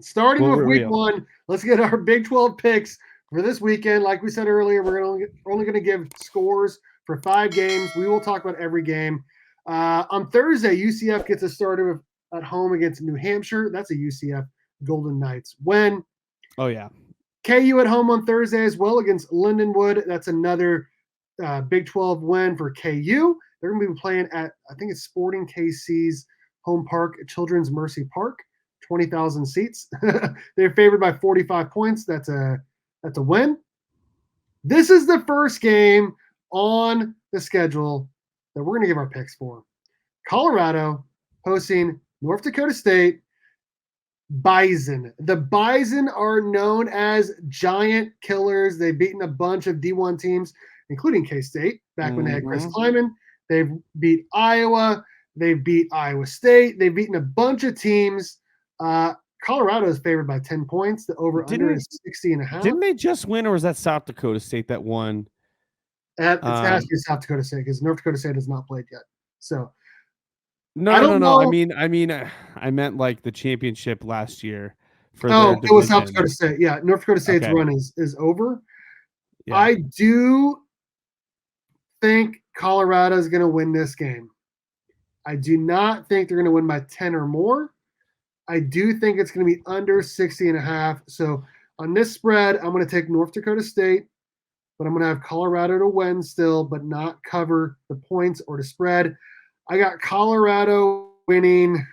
Starting We'll with week reveal. one, let's get our Big 12 picks for this weekend. Like we said earlier, we're only going to give scores for 5 games. We will talk about every game. On Thursday, UCF gets a starter at home against New Hampshire. That's a UCF Golden Knights win. Oh yeah. KU at home on Thursday as well against Lindenwood. That's another Big 12 win for KU. They're going to be playing at, I think it's Sporting KC's home park, Children's Mercy Park, 20,000 seats. They're favored by 45 points. That's a win. This is the first game on the schedule that we're going to give our picks for. Colorado hosting North Dakota State. Bison. The Bison are known as giant killers. They've beaten a bunch of D1 teams, including K-State, back when they had Chris Kleiman. They've beat Iowa. They've beat Iowa State. They've beaten a bunch of teams. Colorado is favored by 10 points. The over-under is 60.5. Didn't they just win, or was that South Dakota State that won? It has to be South Dakota State because North Dakota State has not played yet. So No. I meant like the championship last year for their division. It was South Dakota State. Yeah, North Dakota State's run is over. Yeah. I do think Colorado is going to win this game. I do not think they're going to win by 10 or more. I do think it's going to be under 60.5. So on this spread, I'm going to take North Dakota State, but I'm going to have Colorado to win still, but not cover the points or the spread. I got Colorado winning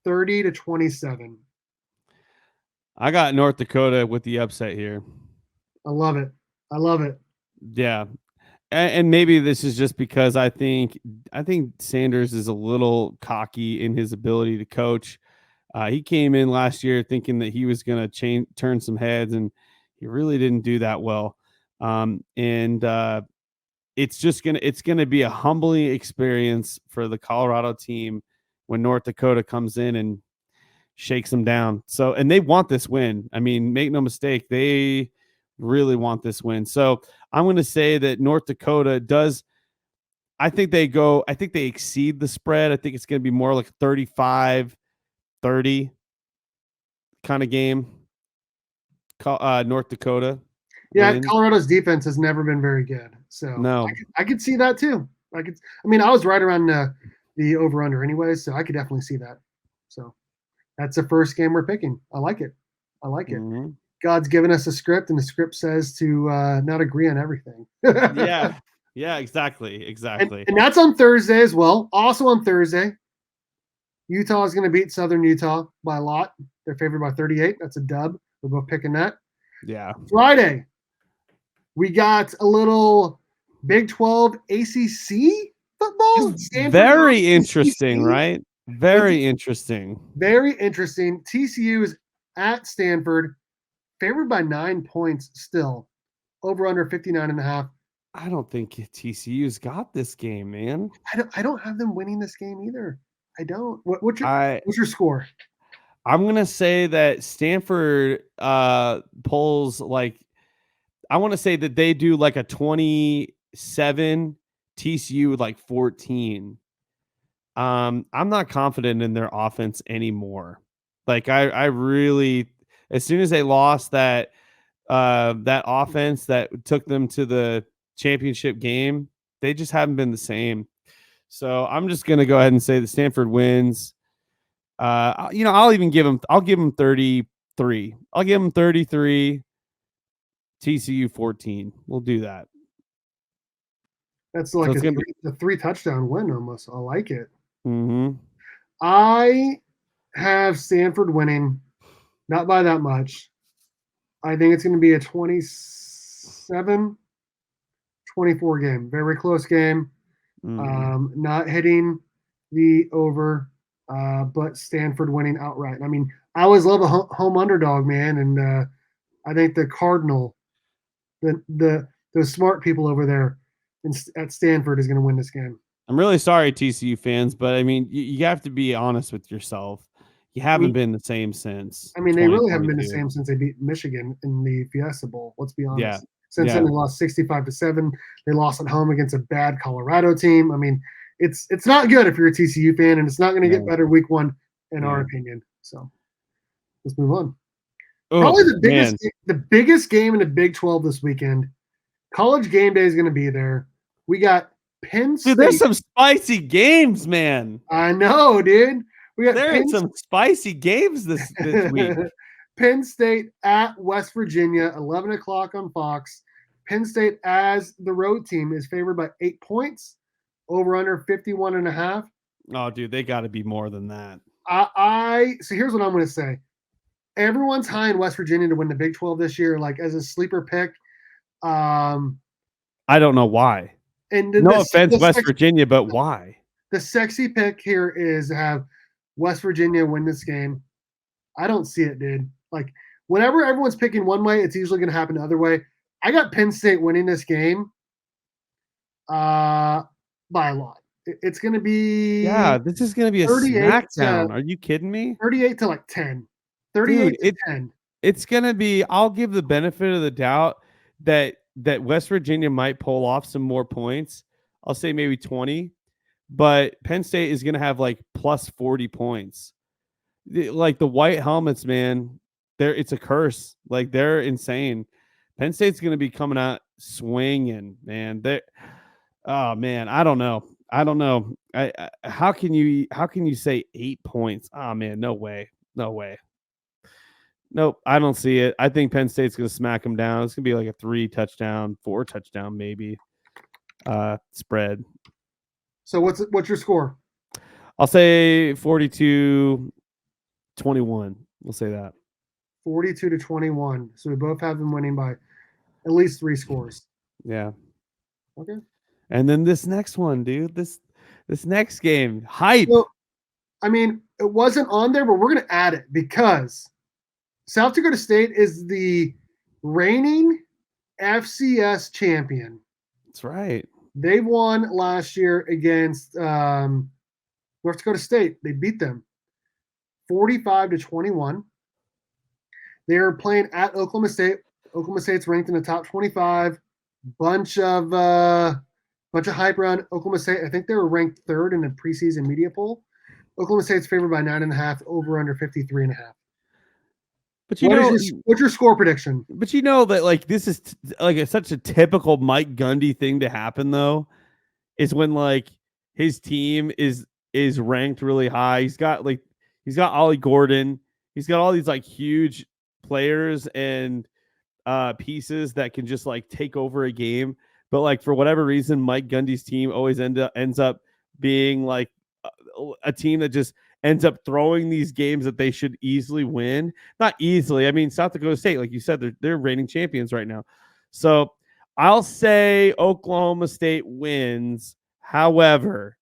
30-27. I got North Dakota with the upset here. I love it. Yeah. And maybe this is just because I think Sanders is a little cocky in his ability to coach. He came in last year thinking that he was going to turn some heads, and he really didn't do that well. It's gonna be a humbling experience for the Colorado team when North Dakota comes in and shakes them down. So, and they want this win. I mean, make no mistake, they really want this win. So I'm going to say that North Dakota does. I think they exceed the spread. I think it's going to be more like 35-30 kind of game. North Dakota. Yeah, wins. Colorado's defense has never been very good. So no, I could see that too. I was right around the over-under anyway, so I could definitely see that. So that's the first game we're picking. I like it. Mm-hmm. God's given us a script, and the script says to not agree on everything. Yeah, exactly. And that's on Thursday as well. Also on Thursday, Utah is going to beat Southern Utah by a lot. They're favored by 38. That's a dub. We're both picking that. Yeah. Friday, we got a little Big 12 ACC football. Very interesting, right? Very interesting. Very interesting. TCU is at Stanford, favored by 9 points still. Over under 59.5. I don't think TCU's got this game, man. I don't have them winning this game either. I don't. What's your score? I'm gonna say that Stanford pulls like, I want to say that they do like a 27, TCU like 14. I'm not confident in their offense anymore. Like I really, as soon as they lost that offense that took them to the championship game, they just haven't been the same. So I'm just gonna go ahead and say that Stanford wins. I'll give them 33. I'll give them 33. TCU 14. We'll do that. That's like a 3 touchdown win almost. I like it. Mm-hmm. I have Stanford winning, not by that much. I think it's going to be a 27-24 game. Very close game. Mm-hmm. Not hitting the over, but Stanford winning outright. I mean, I always love a home underdog, man, and I think the Cardinal, those smart people over there at Stanford is going to win this game. I'm really sorry, TCU fans, but I mean, you have to be honest with yourself. You haven't been the same since. I mean, they really haven't been the same since they beat Michigan in the Fiesta Bowl. Let's be honest. Yeah. Since then, they lost 65-7. They lost at home against a bad Colorado team. I mean, it's not good if you're a TCU fan, and it's not going to get better week one, in our opinion. So Let's move on. Oh, Probably the man. biggest game in the Big 12 this weekend. College game day is going to be there. We got Penn Dude, there's State. some spicy games, man. I know, dude. We got There are some spicy games this week. Penn State at West Virginia, 11 o'clock on Fox. Penn State, as the road team, is favored by 8 points, over under 51.5. Oh, dude, they got to be more than that. So here's what I'm going to say. Everyone's high in West Virginia to win the Big 12 this year, like as a sleeper pick. I don't know why. And no offense, West Virginia, but why? The sexy pick here is to have West Virginia win this game. I don't see it, dude. Like, whenever everyone's picking one way, it's usually going to happen the other way. I got Penn State winning this game by a lot. It's going to be... Yeah, this is going to be a smackdown. Are you kidding me? 38 to like 10. 38 to 10. It's going to be... I'll give the benefit of the doubt that West Virginia might pull off some more points. I'll say maybe 20. But Penn State is going to have like plus 40 points. Like the white helmets, man, it's a curse. Like they're insane. Penn State's going to be coming out swinging, man. Oh man, I don't know. How can you say 8 points? Oh man, no way. Nope, I don't see it. I think Penn State's going to smack them down. It's going to be like a 3-touchdown, 4-touchdown maybe spread. So what's your score? I'll say 42-21. We'll say that. 42-21. So we both have them winning by at least 3 scores. Yeah. Okay. And then this next one, dude. This next game, hype. Well, I mean, it wasn't on there, but we're going to add it because South Dakota State is the reigning FCS champion. That's right. They won last year against North Dakota State. They beat them 45-21. They're playing at Oklahoma State. Oklahoma State's ranked in the top 25. Bunch of hype around Oklahoma State. I think they were ranked 3rd in the preseason media poll. Oklahoma State's favored by 9.5, over under 53.5. But what's your score prediction? But you know that like this is such a typical Mike Gundy thing to happen though, is when like his team is ranked really high. He's got Ollie Gordon. He's got all these like huge players and pieces that can just like take over a game. But like for whatever reason, Mike Gundy's team always ends up being like a team that just ends up throwing these games that they should easily win. Not easily. I mean, South Dakota State, like you said, they're reigning champions right now. So I'll say Oklahoma State wins. However,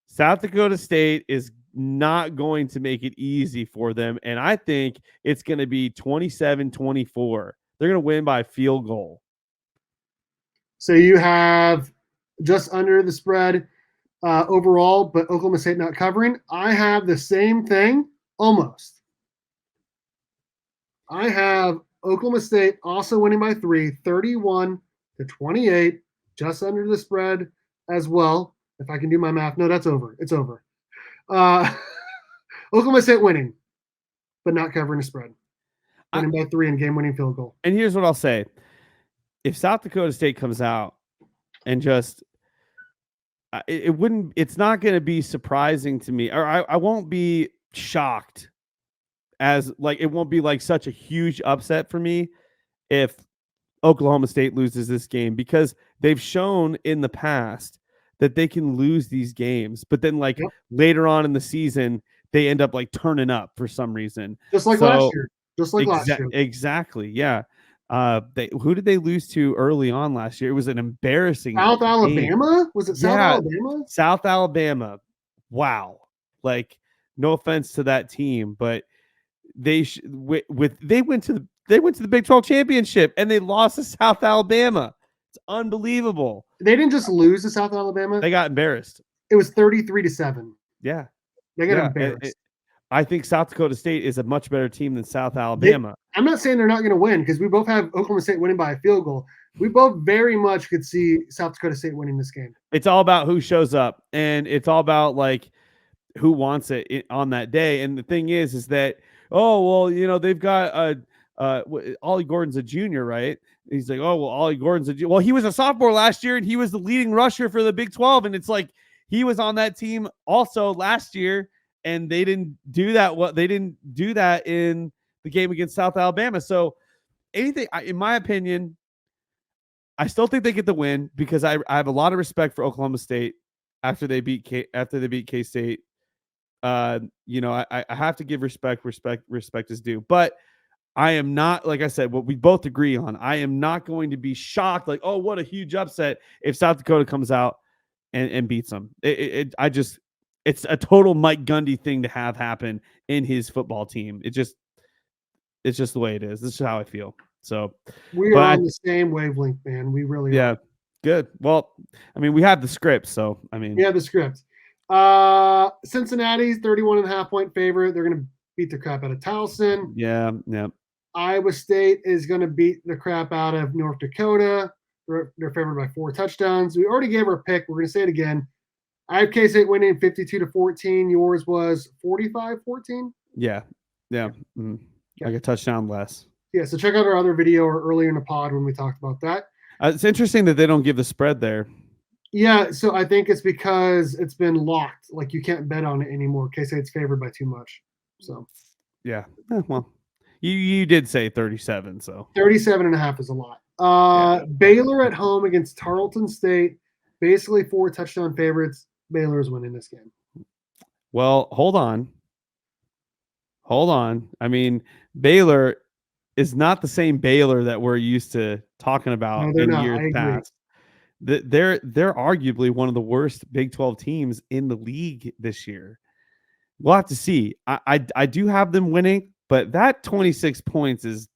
South Dakota State is not going to make it easy for them. And I think it's going to be 27-24. They're going to win by a field goal. So you have just under the spread overall, but Oklahoma State not covering. I have the same thing, almost. I have Oklahoma State also winning by 3, 31-28, just under the spread as well. If I can do my math. No, that's over. It's over. Oklahoma State winning, but not covering the spread. Winning by 3 and game-winning field goal. And here's what I'll say. If South Dakota State comes out and just it's not going to be surprising to me, or I won't be shocked, as like it won't be like such a huge upset for me if Oklahoma State loses this game, because they've shown in the past that they can lose these games, but then like later on in the season they end up like turning up for some reason, just like last year. Last year. Exactly. Yeah. Who did they lose to early on last year? It was an embarrassing South Alabama. Was it South Alabama? South Alabama. Wow. Like, no offense to that team, but they went to the Big 12 championship and they lost to South Alabama. It's unbelievable. They didn't just lose to South Alabama. They got embarrassed. It was 33-7. Yeah. They got embarrassed. I think South Dakota State is a much better team than South Alabama. I'm not saying they're not going to win, because we both have Oklahoma State winning by a field goal. We both very much could see South Dakota State winning this game. It's all about who shows up, and it's all about like who wants it on that day. And the thing is that oh well, they've got Ollie Gordon's a junior, right? He's like, oh well, Ollie Gordon's a junior. Well, he was a sophomore last year, and he was the leading rusher for the Big 12, and it's like he was on that team also last year, and they didn't do that. They didn't do that in the game against South Alabama. So in my opinion, I still think they get the win because I have a lot of respect for Oklahoma State after they beat K State. I have to give respect is due, but I am not, like I said, what we both agree on. I am not going to be shocked, like, oh, what a huge upset if South Dakota comes out and beats them. It's a total Mike Gundy thing to have happen in his football team. It's just the way it is. This is how I feel. So we are on the same wavelength, man. We really yeah, are. Good. Well, I mean, we have the script, so I mean, we have the script. Cincinnati's 31.5 point favorite. They're going to beat the crap out of Towson. Yeah. Iowa State is going to beat the crap out of North Dakota. They're favored by 4 touchdowns. We already gave our pick. We're going to say it again. I have K-State winning 52-14. Yours was 45-14. Yeah. Mm-hmm. Like a touchdown less. Yeah, so check out our other video or earlier in the pod when we talked about that. It's interesting that they don't give the spread there. Yeah, so I think it's because it's been locked. Like you can't bet on it anymore. K-State's favored by too much. So yeah, well, you did say 37, so 37.5 is a lot. Baylor at home against Tarleton State, basically 4 touchdown favorites. Baylor is winning this game. Well, hold on. I mean, Baylor is not the same Baylor that we're used to talking about in years past. They're arguably one of the worst Big 12 teams in the league this year. We'll have to see. I do have them winning, but that 26 points is,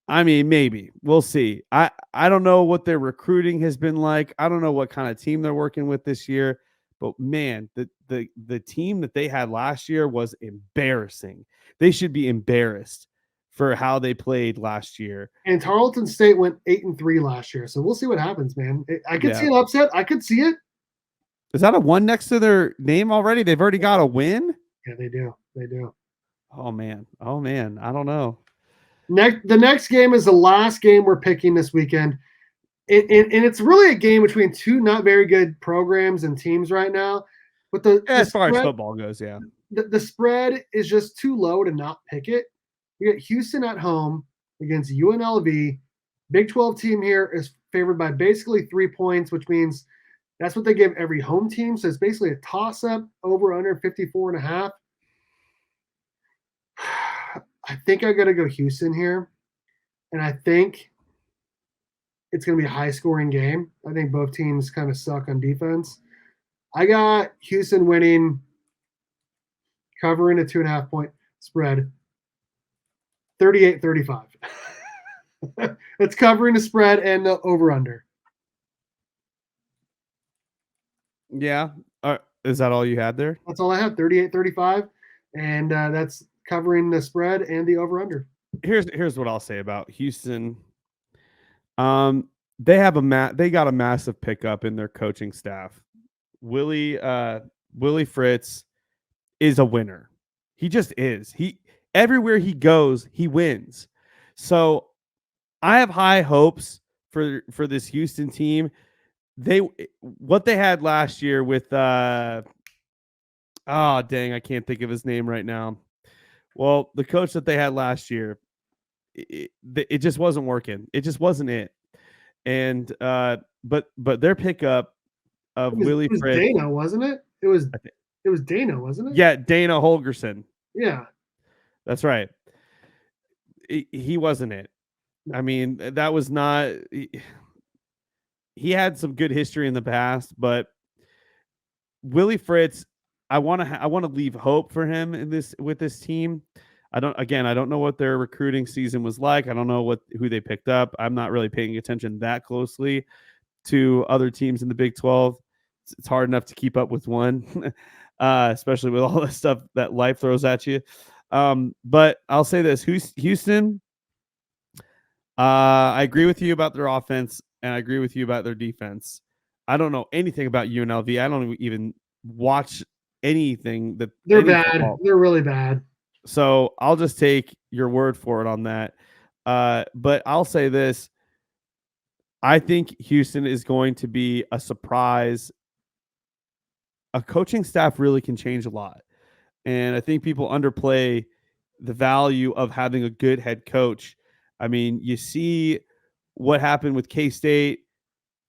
I mean, maybe we'll see. I don't know what their recruiting has been like. I don't know what kind of team they're working with this year, but man, the team that they had last year was embarrassing. They should be embarrassed for how they played last year. And Tarleton State went 8-3 last year, so we'll see what happens, man. I could see an upset. I could see it. Is that a 1 next to their name already? They've already got a win? Yeah, they do. Oh man. I don't know. The next game is the last game we're picking this weekend. And it's really a game between 2 not very good programs and teams right now. But as far as football goes, yeah. The spread is just too low to not pick it. You get Houston at home against UNLV. Big 12 team here is favored by basically 3 points, which means that's what they give every home team. So it's basically a toss-up, over under 54.5. I think I got to go Houston here. And I think it's going to be a high-scoring game. I think both teams kind of suck on defense. I got Houston winning, covering a 2.5 point spread, 38-35. It's covering the spread and the over-under. Yeah. Is that all you had there? That's all I have, 38-35. And that's covering the spread and the over-under. Here's what I'll say about Houston. They got a massive pickup in their coaching staff. Willie Fritz is a winner. He just is. Everywhere he goes, he wins. So I have high hopes for this Houston team. What they had last year with I can't think of his name right now. Well, the coach that they had last year, it just wasn't working. It just wasn't it. And but their pickup of Willie Fritz, Dana, wasn't it? It was Dana, wasn't it? Yeah, Dana Holgerson. Yeah, that's right. He wasn't it. I mean, that was not. He had some good history in the past, but Willie Fritz, I want to leave hope for him with this team. I don't know what their recruiting season was like. I don't know who they picked up. I'm not really paying attention that closely to other teams in the Big 12. It's hard enough to keep up with one, especially with all the stuff that life throws at you. But I'll say this: Houston. I agree with you about their offense, and I agree with you about their defense. I don't know anything about UNLV. I don't even watch anything that they're bad. Football. They're really bad. So I'll just take your word for it on that. But I'll say this. I think Houston is going to be a surprise. A coaching staff really can change a lot. And I think people underplay the value of having a good head coach. I mean, you see what happened with K State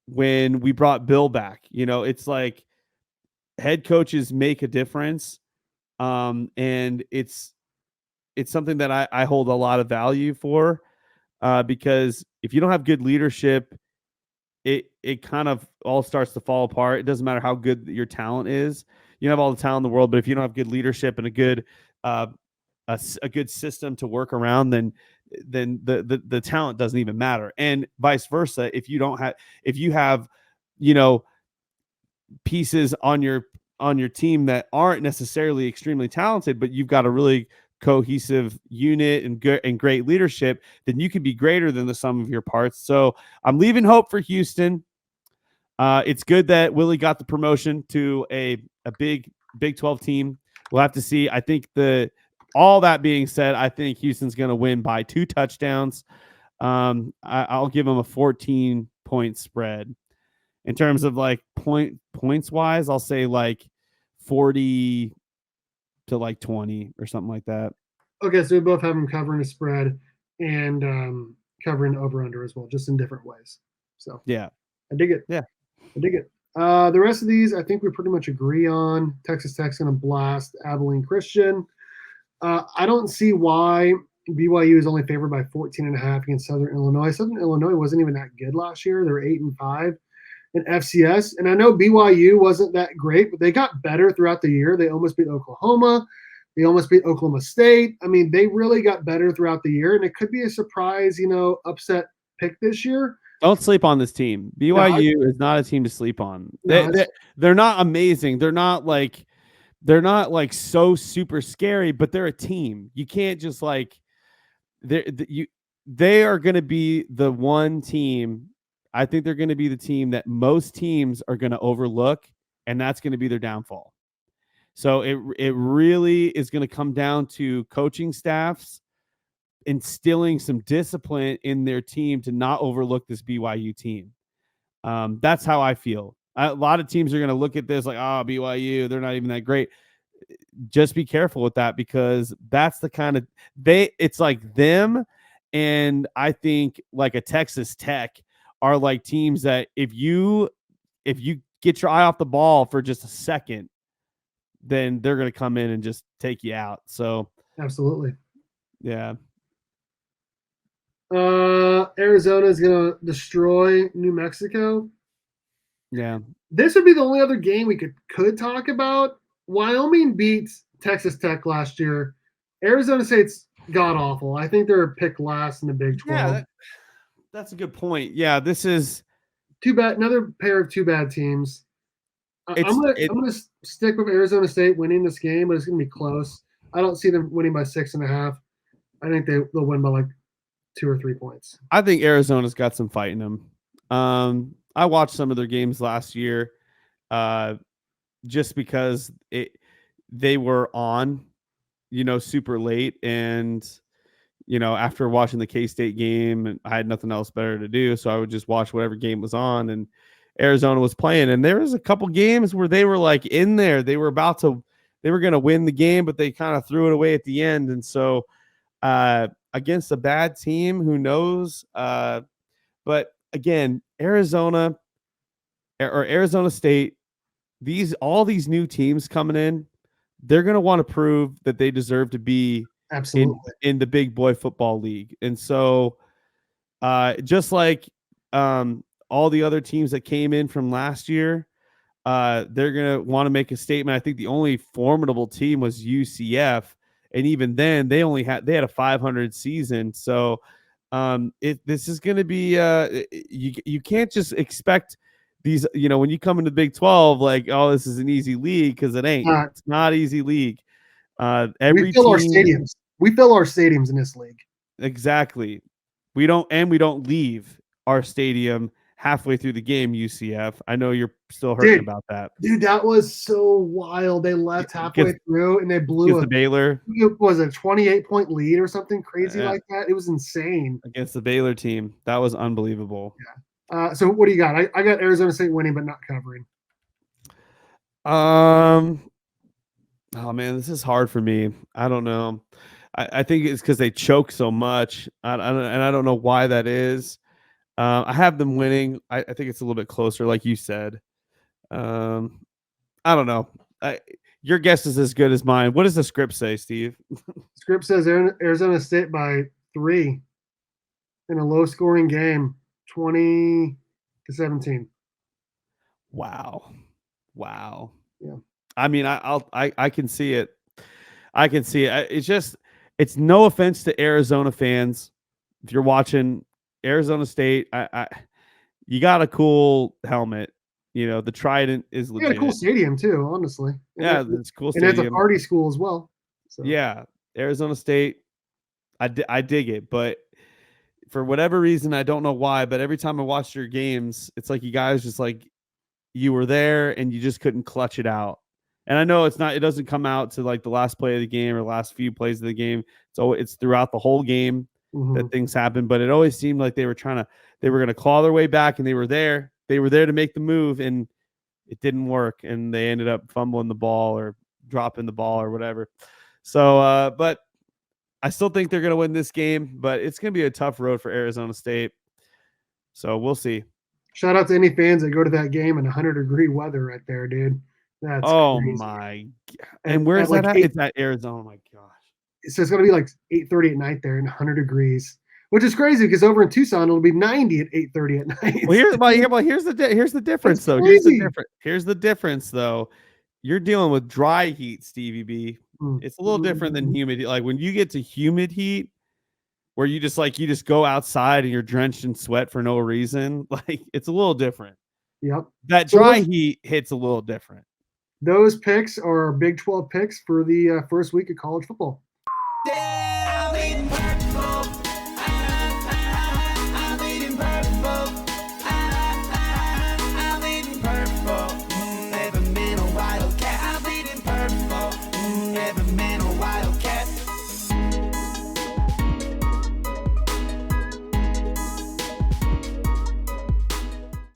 when we brought Bill back. It's like head coaches make a difference. And it's something that I hold a lot of value for, because if you don't have good leadership, it kind of all starts to fall apart. It doesn't matter how good your talent is. You have all the talent in the world, but if you don't have good leadership and a good uh, a good system to work around, then the talent doesn't even matter. And vice versa, if you have you know pieces on your team that aren't necessarily extremely talented, but you've got a really cohesive unit and good and great leadership, then you can be greater than the sum of your parts. So I'm leaving hope for Houston. It's good that Willie got the promotion to a Big 12 team. We'll have to see. I think all that being said, I think Houston's going to win by 2 touchdowns. I'll give them a 14-point spread. In terms of like points wise, I'll say like 40 to like 20 or something like that. Okay, so we both have them covering a spread and covering over under as well, just in different ways. So Yeah. I dig it. Yeah. I dig it. The rest of these, I think we pretty much agree on. Texas Tech's going to blast Abilene Christian. I don't see why BYU is only favored by 14.5 against Southern Illinois. Southern Illinois wasn't even that good last year. They were 8-5 in FCS. And I know BYU wasn't that great, but they got better throughout the year. They almost beat Oklahoma. They almost beat Oklahoma State. I mean, they really got better throughout the year, and it could be a surprise, upset pick this year. Don't sleep on this team. BYU is not a team to sleep on. They're not amazing. They're not like so super scary, but they're a team. You can't just like they are going to be the one team. I think they're going to be the team that most teams are going to overlook, and that's going to be their downfall. So it really is going to come down to coaching staffs instilling some discipline in their team to not overlook this BYU team. That's how I feel. A lot of teams are going to look at this like, oh, BYU, they're not even that great. Just be careful with that, because that's the kind of it's like them. And I think like a Texas Tech are like teams that if you get your eye off the ball for just a second, then they're going to come in and just take you out. So absolutely. Yeah. Arizona is going to destroy New Mexico. Yeah. This would be the only other game we could talk about. Wyoming beats Texas Tech last year. Arizona State's god awful. I think they're picked last in the Big 12. Yeah, that's a good point. Yeah, this is too bad. Another pair of two bad teams. I'm gonna stick with Arizona State winning this game, but it's gonna be close. I don't see them winning by 6.5. I think they'll win by like 2 or 3 points. I think Arizona's got some fight in them. I watched some of their games last year, just because they were on, super late, and after watching the K-State game, I had nothing else better to do, so I would just watch whatever game was on, and Arizona was playing, and there was a couple games where they were like in there. They were going to win the game, but they kind of threw it away at the end, and so against a bad team, who knows? But again, Arizona State, all these new teams coming in, they're going to want to prove that they deserve to be absolutely in the big boy football league. And so just like all the other teams that came in from last year, they're going to want to make a statement. I think the only formidable team was UCF, and even then they had a 500 season. So this is going to be you can't just expect these, when you come into the Big 12, like, oh, this is an easy league, because it ain't. It's not easy league. We fill our stadiums. We fill our stadiums in this league. Exactly. We don't leave our stadium halfway through the game, UCF. I know you're still hurting Dude, about that. Dude, that was so wild. They left halfway through and they blew Against the Baylor. It was a 28-point lead or something crazy Yeah. like that. It was insane. Against the Baylor team. That was unbelievable. Yeah. So what do you got? I got Arizona State winning but not covering. Oh man, this is hard for me. I don't know. I think it's because they choke so much. I don't know why that is. I have them winning. I think it's a little bit closer, like you said. I don't know. Your guess is as good as mine. What does the script say, Steve? Script says Arizona State by 3 in a low-scoring game, 20-17. Wow. Yeah. I mean, I can see it. I can see it. It's no offense to Arizona fans. If you're watching Arizona State, you got a cool helmet. You know, the Trident is legit. They got a cool stadium too, honestly. Yeah, it's cool and stadium. it's a party school as well. So. Yeah, Arizona State, I dig it, but for whatever reason, I don't know why, but every time I watch your games, it's like you guys just like you were there and you just couldn't clutch it out. And I know it doesn't come out to like the last play of the game or last few plays of the game. So it's throughout the whole game that things happen, but it always seemed like they were going to claw their way back, and they were there to make the move, and it didn't work. And they ended up fumbling the ball or dropping the ball or whatever. So, but I still think they're going to win this game, but it's going to be a tough road for Arizona State. So we'll see. Shout out to any fans that go to that game in 100-degree weather right there, dude. That's crazy. My God. And where is that at? It's at Arizona. Oh my gosh. So it's going to be like 8:30 at night there in 100 degrees, which is crazy because over in Tucson it'll be 90 at 8:30 at night. Here's the difference though. Here's the difference though. You're dealing with dry heat, Stevie B. It's a little different than humid. Like when you get to humid heat, where you just go outside and you're drenched in sweat for no reason, like it's a little different. Yep. That dry heat hits a little different. Those picks are Big 12 picks for the first week of college football. Yeah.